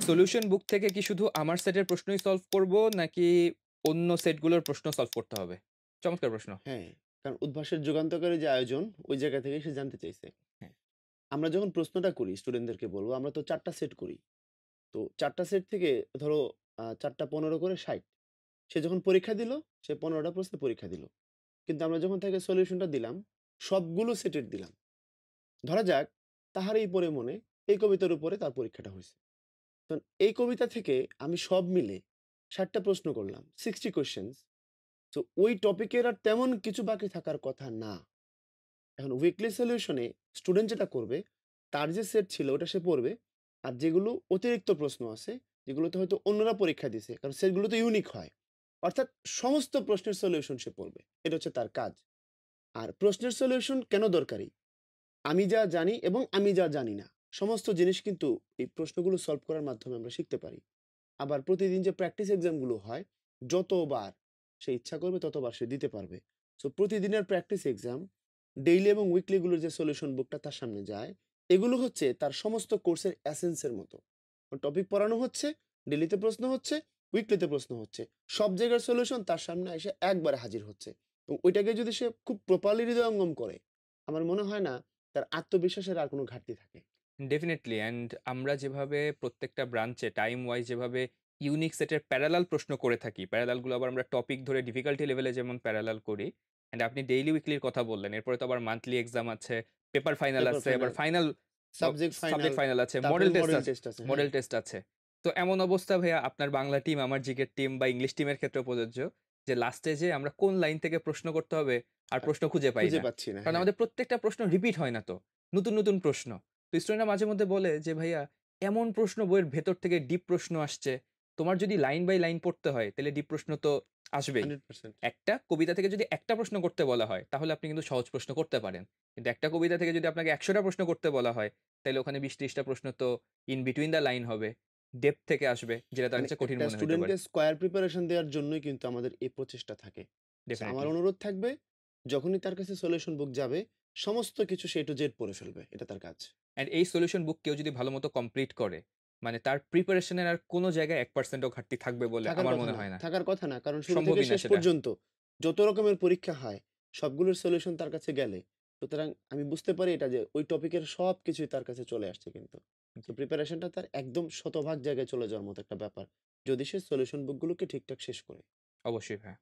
Solution বুক থেকে কি শুধু আমার সেটের প্রশ্নই সলভ করব নাকি অন্য সেটগুলোর প্রশ্ন সলভ করতে হবে? চমৎকার প্রশ্ন। হ্যাঁ, কারণ উদ্ভাসের যুগান্তকারী যে আয়োজন, ওই জায়গা থেকে সে জানতে চাইছে। হ্যাঁ, আমরা যখন প্রশ্নটা করি স্টুডেন্টদেরকে বলব, আমরা তো ৪ টা সেট করি। তো ৪ টা সেট থেকে ধরো ৪ টা ১৫ করে ৬০। সে যখন পরীক্ষা দিল, সে ১৫ টা প্রশ্নের পরীক্ষা দিল। কিন্তু আমরা যখন তাকে সলিউশনটা দিলাম, সবগুলো সেটের দিলাম। ধরা যাক তাহার এই পড়ে মনে এই কবিতার উপরে তার পরীক্ষাটা হইছে। তো এই কবিতা থেকে আমি সব মিলে ৬০ টা প্রশ্ন করলাম। 60 কোয়েশ্চেনস। তো ওই টপিকের আর তেমন কিছু বাকি থাকার কথা না। এখন উইকলি সলিউশনে স্টুডেন্ট যেটা করবে, তার যে সেট ছিল ওটা সে পড়বে। আর যেগুলো অতিরিক্ত প্রশ্ন আছে, যেগুলোতে হয়তো অন্যরা পরীক্ষা দিছে, কারণ সেটগুলো তো ইউনিক হয়। অর্থাৎ সমস্ত প্রশ্নের সলিউশন সে পড়বে। এটা হচ্ছে তার কাজ। আর প্রশ্নের সলিউশন কেন দরকারি? আমি যা জানি এবং আমি যা জানি না, সমস্ত জিনিস কিন্তু এই প্রশ্নগুলো সলভ করার মাধ্যমে আমরা শিখতে পারি। আবার প্রতিদিন যে প্র্যাকটিস এক্সামগুলো হয়, যতবার সে ইচ্ছা করবে ততবার সে দিতে পারবে। সো প্রতিদিনের প্র্যাকটিস এক্সাম, ডেইলি এবং উইকলি গুলোর যে সলিউশন বুকটা তার সামনে যায়, এগুলো হচ্ছে তার সমস্ত কোর্সের এসেন্স এর মতো। টপিক পড়ানো হচ্ছে, ডেইলিতে প্রশ্ন হচ্ছে, উইকলিতে প্রশ্ন হচ্ছে। সব জায়গার সলিউশন তার সামনে এসে একবারে হাজির হচ্ছে। এবং ওইটাকে যদি সে খুব প্রপারলি হৃদয়ঙ্গম করে, আমার মনে হয় না তার আত্মবিশ্বাসের আর কোনো ঘাটতি থাকে। ডেফিনিটলি অ্যান্ড আমরা যেভাবে প্রত্যেকটা ব্রাঞ্চে টাইম ওয়াইজ যেভাবে ইউনিক সেটের প্যারালাল প্রশ্ন করে থাকি, প্যারালাল গুলো আবার আমরা টপিক ধরে ডিফিকাল্টি লেভেলে যেমন প্যারালাল করি অ্যান্ড আপনি ডেইলি উইকলির কথা বললেন। এরপরে তো আবার মান্থলি এক্সাম আছে, পেপার ফাইনাল পেপার আছে, আবার final, final subject final, subject final আছে, তারপরে মডেল টেস্ট মডেল আছে, টেস্ট আছে। হ্যাঁ। মডেল টেস্ট আছে। তো এমন অবস্থা ভাইয়া আপনার বাংলা টিম, আমার জিকের টিম বা ইংলিশ টিমের ক্ষেত্রেও প্রযোজ্য যে লাস্টে যেয়ে আমরা কোন লাইন থেকে প্রশ্ন করতে হবে আর আ প্রশ্ন খুঁজে পাই খুঁজে না। পাচ্ছি না। কারণ হ্যাঁ। আমাদের প্রত্যেকটা প্রশ্ন রিপিট হয় না তো। নতুন, নতুন প্রশ্ন। তো স্টুডেন্টরা মাঝে মধ্যে বলে যে, "ভাইয়া এমন প্রশ্ন বইয়ের ভেতর থেকে ডিপ প্রশ্ন আসছে। তোমার যদি লাইন বাই লাইন পড়তে হয় তাহলে ডিপ প্রশ্ন তো আসবেই। 100%। একটা কবিতা থেকে যদি একটা প্রশ্ন করতে বলা হয় তাহলে আপনি কিন্তু সহজ প্রশ্ন করতে পারেন। কিন্তু একটা কবিতা থেকে যদি আপনাকে ১০০ টা প্রশ্ন করতে বলা হয় তাইলে ওখানে ২০-৩০ টা প্রশ্ন তো ইন বিটুইন দ্য লাইন হবে। ডেপথ থেকে আসবে যেটা তার মানে কাছে কঠিন একটা মনে হইতে পারে। স্টুডেন্টকে স্কয়ার প্রিপারেশন দেওয়ার জন্যই কিন্তু আমাদের এই প্রচেষ্টা থাকে। সো আমার ডেফিনিটলি। অনুরোধ থাকবে, যখনই তার কাছে সলিউশন বুক যাবে, সমস্ত কিছু সে A to Z পড়ে ফেলবে। এটা তার কাজ। অ্যান্ড এই সলিউশন বুক কেউ যদি ভালোমতো কমপ্লিট করে, মানে তার প্রিপারেশন এর আর কোন জায়গায় ১% ও ঘাটতি থাকবে বলে থাকার আমার কথা মনে না, হয় না। থাকার কথা না। কারণ শুরু থেকে সম্ভবই না শেষ সেটা। পর্যন্ত যত রকমের পরীক্ষা হয়, সবগুলোর সলিউশন তার কাছে গেলে, সুতরাং আমি বুঝতে পারি এটা যে ওই টপিকের সবকিছুই তার কাছে চলে আসছে কিন্তু। তো জি, প্রিপারেশনটা তার একদম শতভাগ জায়গায় চলে যাওয়ার মতো একটা ব্যাপার। যদি সে সলিউশন বুকগুলোকে ঠিকঠাক শেষ করে। অবশ্যই ভাইয়া।